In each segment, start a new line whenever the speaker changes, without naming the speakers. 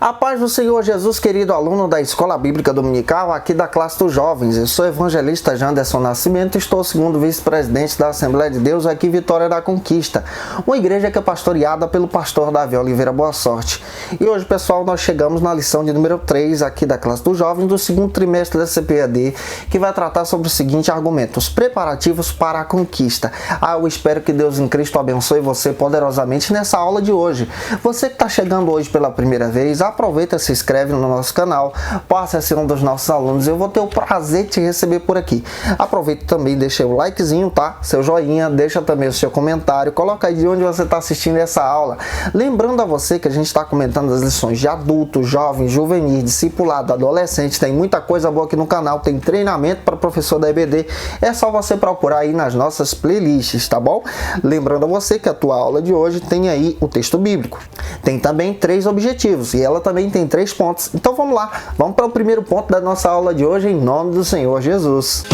A paz do Senhor Jesus, querido aluno da Escola Bíblica Dominical, aqui da classe dos jovens. Eu sou o evangelista Janderson Nascimento e estou segundo vice-presidente da Assembleia de Deus aqui em Vitória da Conquista, uma igreja que é pastoreada pelo pastor Davi Oliveira Boa Sorte. E hoje, pessoal, nós chegamos na lição de número 3 aqui da classe dos jovens do segundo trimestre da CPAD, que vai tratar sobre o seguinte argumento: os preparativos para a conquista. Eu espero que Deus em Cristo abençoe você poderosamente nessa aula de hoje. Você que está chegando hoje pela primeira vez, aproveita, se inscreve no nosso canal, passe a ser um dos nossos alunos. Eu vou ter o prazer de te receber por aqui. Aproveita também, deixa o likezinho, tá? Seu joinha, deixa também o seu comentário, coloca aí de onde você está assistindo essa aula. Lembrando a você que a gente está comentando as lições de adulto, jovem, juvenil, discipulado, adolescente. Tem muita coisa boa aqui no canal, tem treinamento para professor da EBD. É só você procurar aí nas nossas playlists, tá bom? Lembrando a você que a tua aula de hoje tem aí o texto bíblico. Tem também 3 objetivos e ela também tem 3 pontos. Então vamos lá, vamos para o primeiro ponto da nossa aula de hoje, em nome do Senhor Jesus.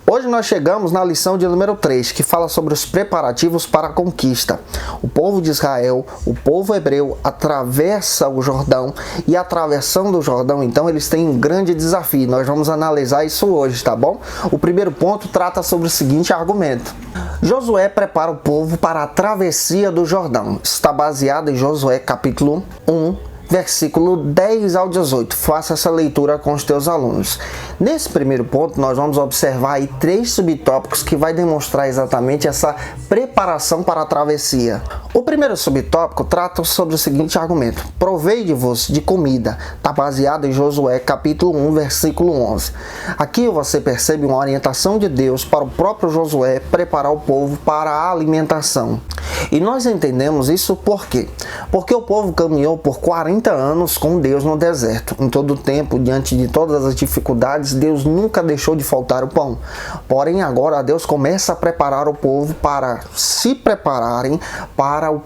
Hoje nós chegamos na lição de número 3, que fala sobre os preparativos para a conquista. O povo de Israel, o povo hebreu, atravessa o Jordão, e atravessando o Jordão, então, eles têm um grande desafio. Nós vamos analisar isso hoje, tá bom? O primeiro ponto trata sobre o seguinte argumento: Josué prepara o povo para a travessia do Jordão. Está baseado em Josué capítulo 1, versículo 10 ao 18. Faça essa leitura com os teus alunos. Nesse primeiro ponto, nós vamos observar aí 3 subtópicos que vai demonstrar exatamente essa preparação para a travessia. O primeiro subtópico trata sobre o seguinte argumento: provei-vos de comida. Está baseado em Josué capítulo 1, versículo 11. Aqui você percebe uma orientação de Deus para o próprio Josué preparar o povo para a alimentação. E nós entendemos isso por quê? Porque o povo caminhou por 40 anos com Deus no deserto. Em todo o tempo, diante de todas as dificuldades, Deus nunca deixou de faltar o pão. Porém, agora Deus começa a preparar o povo para se prepararem para o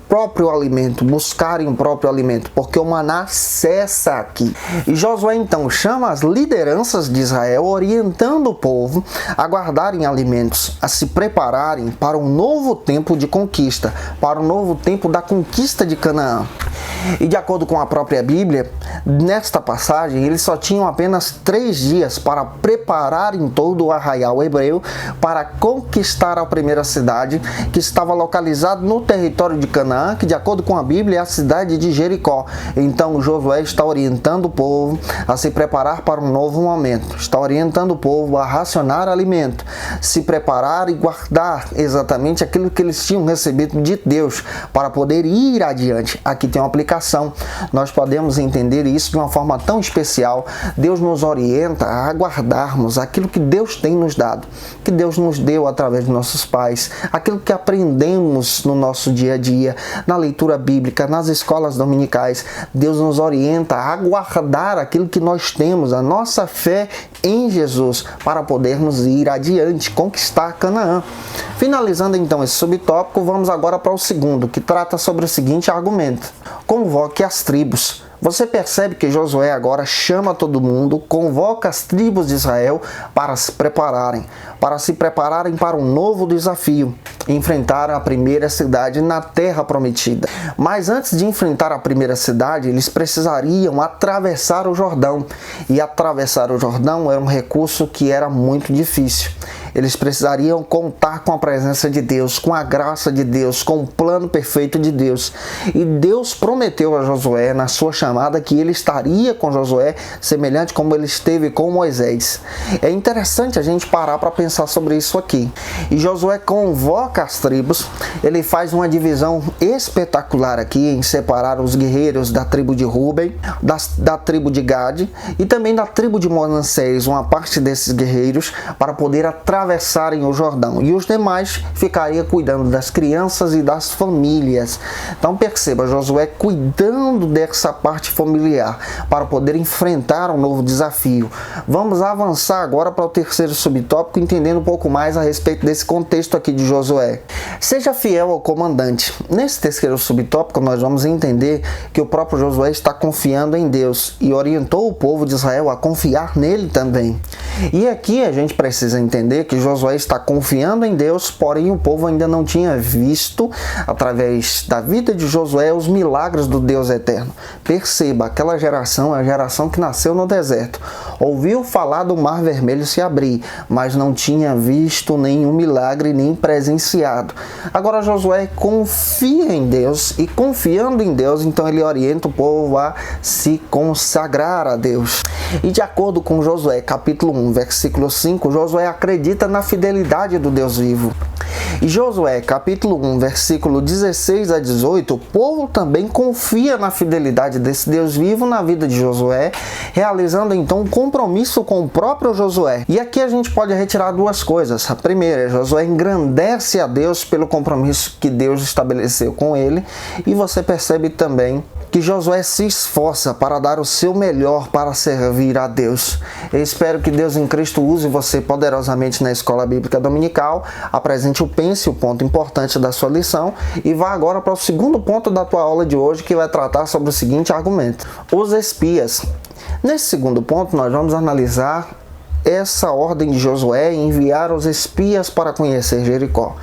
próprio alimento, buscarem o próprio alimento, porque o maná cessa aqui. E Josué então chama as lideranças de Israel, orientando o povo a guardarem alimentos, a se prepararem para um novo tempo de conquista, para o novo tempo da conquista de Canaã. E de acordo com a própria Bíblia, nesta passagem, eles só tinham apenas 3 dias para prepararem todo o arraial hebreu para conquistar a primeira cidade, que estava localizada no território de Canaã, que de acordo com a Bíblia é a cidade de Jericó. Então Josué está orientando o povo a se preparar para um novo momento, está orientando o povo a racionar alimento, se preparar e guardar exatamente aquilo que eles tinham recebido de Deus para poder ir adiante. Aqui tem uma aplicação, nós podemos entender isso de uma forma tão especial. Deus nos orienta a guardarmos aquilo que Deus tem nos dado, que Deus nos deu através de nossos pais, aquilo que aprendemos no nosso dia a dia, na leitura bíblica, nas escolas dominicais. Deus nos orienta a guardar aquilo que nós temos, a nossa fé em Jesus, para podermos ir adiante, conquistar Canaã. Finalizando então esse subtópico, vamos agora para o segundo, que trata sobre o seguinte argumento: convoque as tribos. Você percebe que Josué agora chama todo mundo, convoca as tribos de Israel para se prepararem para um novo desafio, enfrentar a primeira cidade na terra prometida. Mas antes de enfrentar a primeira cidade, eles precisariam atravessar o Jordão. E atravessar o Jordão era um recurso que era muito difícil. Eles precisariam contar com a presença de Deus, com a graça de Deus, com o plano perfeito de Deus. E Deus prometeu a Josué, na sua chamada, que ele estaria com Josué, semelhante como ele esteve com Moisés. É interessante a gente parar para pensar sobre isso aqui. E Josué convoca as tribos, ele faz uma divisão espetacular aqui em separar os guerreiros da tribo de Ruben, da tribo de Gade e também da tribo de Manassés, uma parte desses guerreiros, para poder atravessarem o Jordão, e os demais ficariam cuidando das crianças e das famílias. Então perceba, Josué cuidando dessa parte familiar para poder enfrentar um novo desafio. Vamos avançar agora para o terceiro subtópico, entendendo um pouco mais a respeito desse contexto aqui de Josué. Seja fiel ao comandante. Nesse terceiro subtópico, nós vamos entender que o próprio Josué está confiando em Deus e orientou o povo de Israel a confiar nele também. E aqui a gente precisa entender que Josué está confiando em Deus, porém o povo ainda não tinha visto, através da vida de Josué, os milagres do Deus eterno. Perceba, aquela geração é a geração que nasceu no deserto. Ouviu falar do Mar Vermelho se abrir, mas não tinha visto nenhum milagre, nem presenciado. Agora Josué confia em Deus, e confiando em Deus, então ele orienta o povo a se consagrar a Deus. E de acordo com Josué, capítulo 1, versículo 5, Josué acredita na fidelidade do Deus vivo. E Josué, capítulo 1, versículo 16 a 18, o povo também confia na fidelidade desse Deus vivo na vida de Josué, realizando então um compromisso com o próprio Josué. E aqui a gente pode retirar duas coisas. A primeira é Josué engrandece a Deus pelo compromisso que Deus estabeleceu com ele, e você percebe também que Josué se esforça para dar o seu melhor para servir a Deus. Eu espero que Deus em Cristo use você poderosamente na Escola Bíblica Dominical, apresente o pense, o ponto importante da sua lição, e vá agora para o segundo ponto da tua aula de hoje, que vai tratar sobre o seguinte argumento: os espias. Nesse segundo ponto nós vamos analisar essa ordem de Josué em enviar os espias para conhecer Jericó.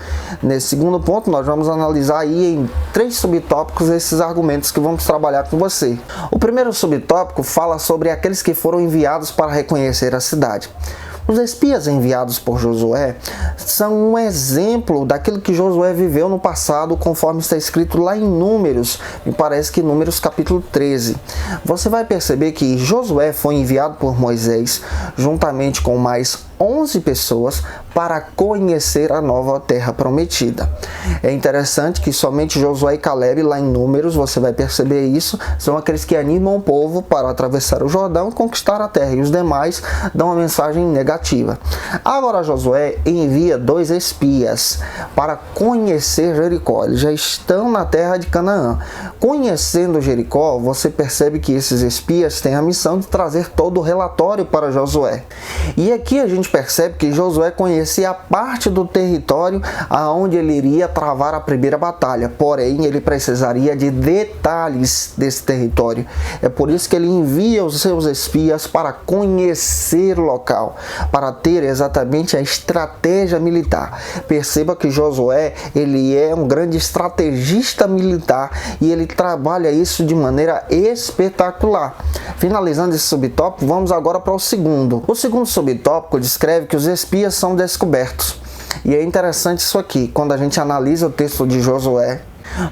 Nesse segundo ponto, nós vamos analisar aí em 3 subtópicos esses argumentos que vamos trabalhar com você. O primeiro subtópico fala sobre aqueles que foram enviados para reconhecer a cidade. Os espias enviados por Josué são um exemplo daquilo que Josué viveu no passado, conforme está escrito lá em Números, me parece que Números capítulo 13. Você vai perceber que Josué foi enviado por Moisés, juntamente com mais 11 pessoas, para conhecer a nova terra prometida. É interessante que somente Josué e Caleb, lá em Números, você vai perceber isso, são aqueles que animam o povo para atravessar o Jordão e conquistar a terra, e os demais dão uma mensagem negativa. Agora Josué envia 2 espias para conhecer Jericó. Eles já estão na terra de Canaã. Conhecendo Jericó, você percebe que esses espias têm a missão de trazer todo o relatório para Josué. E aqui a gente percebe que Josué conhecia a parte do território aonde ele iria travar a primeira batalha, porém ele precisaria de detalhes desse território. É por isso que ele envia os seus espias para conhecer o local, para ter exatamente a estratégia militar. Perceba que Josué, ele é um grande estrategista militar e ele trabalha isso de maneira espetacular. Finalizando esse subtópico, vamos agora para o segundo. O segundo subtópico descreve que os espias são descobertos. E é interessante isso aqui, quando a gente analisa o texto de Josué,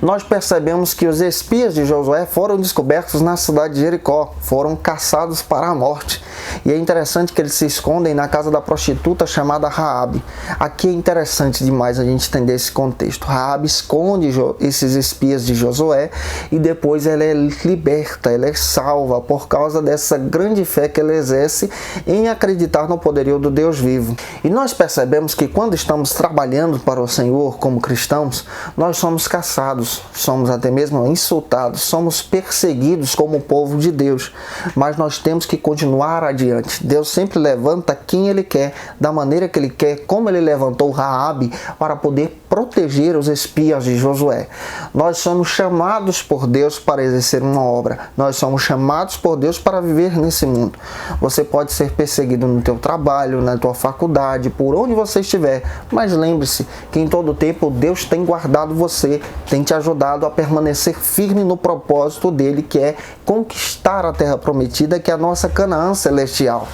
nós percebemos que os espias de Josué foram descobertos na cidade de Jericó, foram caçados para a morte. E é interessante que eles se escondem na casa da prostituta chamada Raabe. Aqui é interessante demais a gente entender esse contexto. Raabe esconde esses espias de Josué e depois ela é liberta, ela é salva por causa dessa grande fé que ela exerce em acreditar no poderio do Deus vivo. E nós percebemos que quando estamos trabalhando para o Senhor como cristãos, nós somos caçados, somos até mesmo insultados, somos perseguidos como povo de Deus, mas nós temos que continuar adiante. Deus sempre levanta quem Ele quer, da maneira que Ele quer, como Ele levantou Raabe para poder proteger os espias de Josué. Nós somos chamados por Deus para exercer uma obra. Nós somos chamados por Deus para viver nesse mundo. Você pode ser perseguido no teu trabalho, na tua faculdade, por onde você estiver, mas lembre-se que em todo tempo Deus tem guardado você, tem te ajudado a permanecer firme no propósito dele, que é conquistar a terra prometida, que é a nossa Canaã celestial.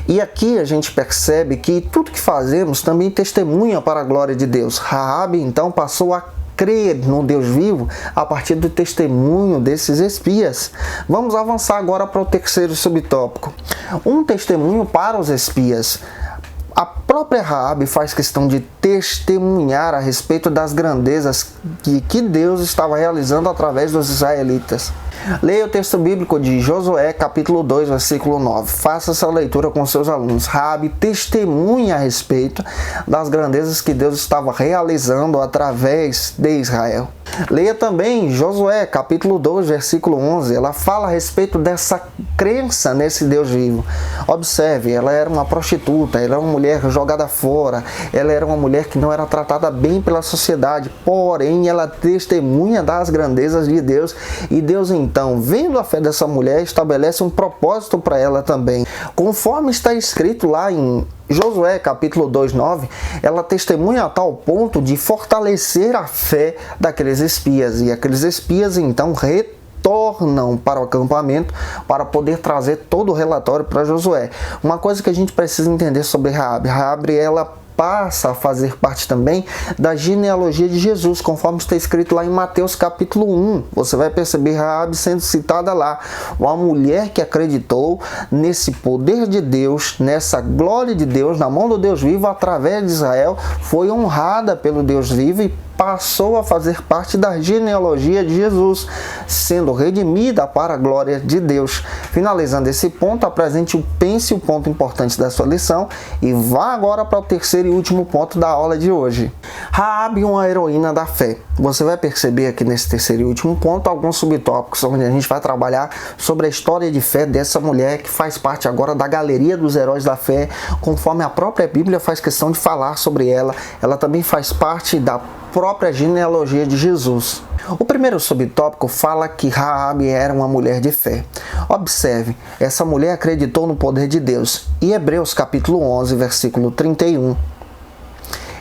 E aqui a gente percebe que tudo que fazemos também testemunha para a glória de Deus. Raabe então passou a crer no Deus vivo a partir do testemunho desses espias. Vamos avançar agora para o terceiro subtópico. Um testemunho para os espias. A própria Raabe faz questão de testemunhar a respeito das grandezas que Deus estava realizando através dos israelitas. Leia o texto bíblico de Josué, capítulo 2, versículo 9. Faça essa leitura com seus alunos. Raabe testemunha a respeito das grandezas que Deus estava realizando através de Israel. Leia também Josué, capítulo 2, versículo 11. Ela fala a respeito dessa crença nesse Deus vivo. Observe, ela era uma prostituta, ela era uma mulher jogada fora, ela era uma mulher que não era tratada bem pela sociedade, porém ela testemunha das grandezas de Deus, e Deus então então, vendo a fé dessa mulher, estabelece um propósito para ela também. Conforme está escrito lá em Josué capítulo 2:9, ela testemunha a tal ponto de fortalecer a fé daqueles espias. E aqueles espias então retornam para o acampamento para poder trazer todo o relatório para Josué. Uma coisa que a gente precisa entender sobre Raabe. Raabe, ela passa a fazer parte também da genealogia de Jesus, conforme está escrito lá em Mateus capítulo 1. Você vai perceber Raabe sendo citada lá. Uma mulher que acreditou nesse poder de Deus, nessa glória de Deus, na mão do Deus vivo, através de Israel, foi honrada pelo Deus vivo e passou a fazer parte da genealogia de Jesus, sendo redimida para a glória de Deus. Finalizando esse ponto, apresente o pense o ponto importante da sua lição e vá agora para o terceiro e último ponto da aula de hoje. Raabe, uma heroína da fé. Você vai perceber aqui nesse terceiro e último ponto alguns subtópicos onde a gente vai trabalhar sobre a história de fé dessa mulher que faz parte agora da galeria dos heróis da fé, conforme a própria Bíblia faz questão de falar sobre ela. Ela também faz parte da própria genealogia de Jesus. O primeiro subtópico fala que Raabe era uma mulher de fé. Observe, essa mulher acreditou no poder de Deus. E Hebreus capítulo 11, versículo 31.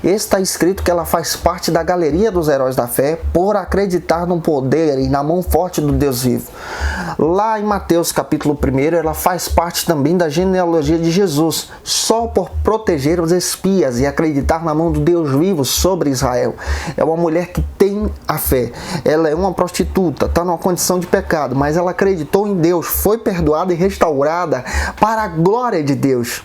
Está escrito que ela faz parte da galeria dos heróis da fé por acreditar no poder e na mão forte do Deus vivo. Lá em Mateus capítulo 1, ela faz parte também da genealogia de Jesus, só por proteger os espias e acreditar na mão do Deus vivo sobre Israel. É uma mulher que tem a fé. Ela é uma prostituta, está numa condição de pecado, mas ela acreditou em Deus, foi perdoada e restaurada para a glória de Deus.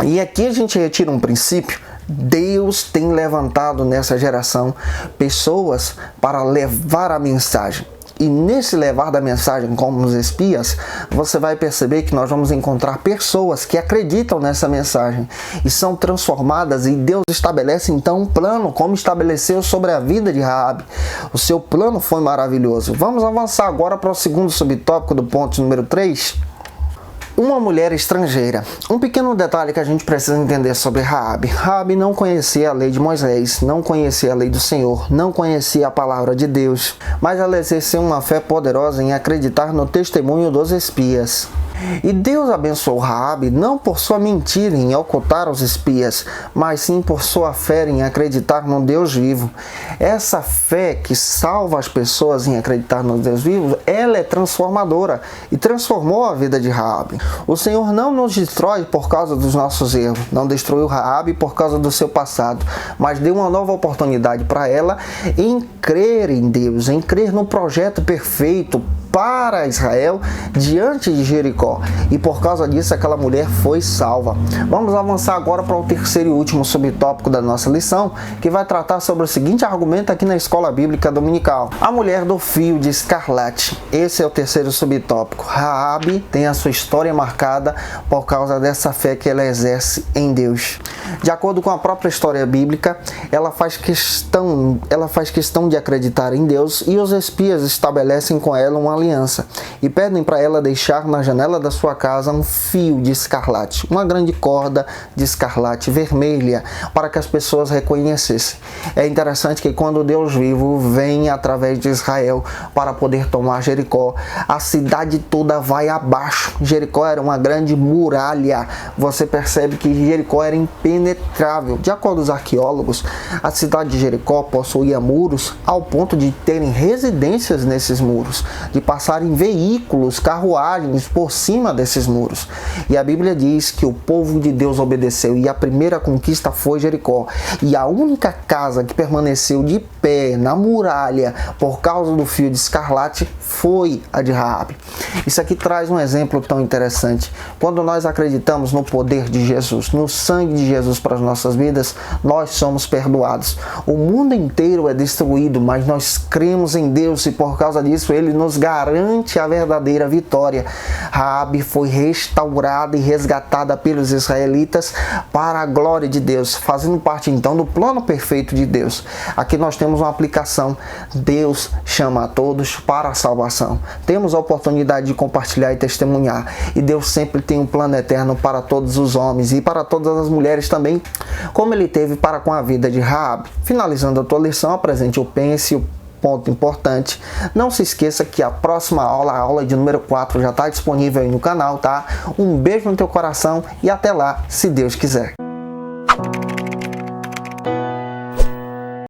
E aqui a gente retira um princípio. Deus tem levantado nessa geração pessoas para levar a mensagem. E nesse levar da mensagem como os espias, você vai perceber que nós vamos encontrar pessoas que acreditam nessa mensagem e são transformadas, e Deus estabelece então um plano, como estabeleceu sobre a vida de Raabe. O seu plano foi maravilhoso. Vamos avançar agora para o segundo subtópico do ponto número 3. Uma mulher estrangeira. Um pequeno detalhe que a gente precisa entender sobre Raabe. Raabe não conhecia a lei de Moisés, não conhecia a lei do Senhor, não conhecia a palavra de Deus, mas ela exerceu uma fé poderosa em acreditar no testemunho dos espias. E Deus abençoou Raabe não por sua mentira em ocultar os espias, mas sim por sua fé em acreditar no Deus vivo. Essa fé que salva as pessoas em acreditar no Deus vivo, ela é transformadora e transformou a vida de Raabe. O Senhor não nos destrói por causa dos nossos erros, não destruiu Raabe por causa do seu passado, mas deu uma nova oportunidade para ela em crer em Deus, em crer no projeto perfeito para Israel diante de Jericó, e por causa disso aquela mulher foi salva. Vamos avançar agora para o terceiro e último subtópico da nossa lição, que vai tratar sobre o seguinte argumento aqui na Escola Bíblica Dominical: a mulher do fio de escarlate. Esse é o terceiro subtópico. Raabe tem a sua história marcada por causa dessa fé que ela exerce em Deus. De acordo com a própria história bíblica, ela faz questão de acreditar em Deus, e os espias estabelecem com ela uma aliança e pedem para ela deixar na janela da sua casa um fio de escarlate, uma grande corda de escarlate vermelha, para que as pessoas reconhecessem. É interessante que quando Deus vivo vem através de Israel para poder tomar Jericó, a cidade toda vai abaixo. Jericó era uma grande muralha. Você percebe que Jericó era impenetrável. De acordo com os arqueólogos, a cidade de Jericó possuía muros ao ponto de terem residências nesses muros, de passarem veículos, carruagens por cima desses muros. E a Bíblia diz que o povo de Deus obedeceu, e a primeira conquista foi Jericó. E a única casa que permaneceu de pé na muralha por causa do fio de escarlate foi a de Raabe. Isso aqui traz um exemplo tão interessante. Quando nós acreditamos no poder de Jesus, no sangue de Jesus para as nossas vidas, nós somos perdoados. O mundo inteiro é destruído, mas nós cremos em Deus, e por causa disso Ele nos garante a verdadeira vitória. Raabe foi restaurada e resgatada pelos israelitas para a glória de Deus, fazendo parte então do plano perfeito de Deus. Aqui nós temos uma aplicação. Deus chama a todos para a salvação. Temos a oportunidade de compartilhar e testemunhar, e Deus sempre tem um plano eterno para todos os homens e para todas as mulheres também, como Ele teve para com a vida de Raabe. Finalizando a tua lição, apresente o pense e o ponto importante, não se esqueça que a próxima aula, a aula de número 4, já está disponível aí no canal, tá? Um beijo no teu coração e até lá, se Deus quiser.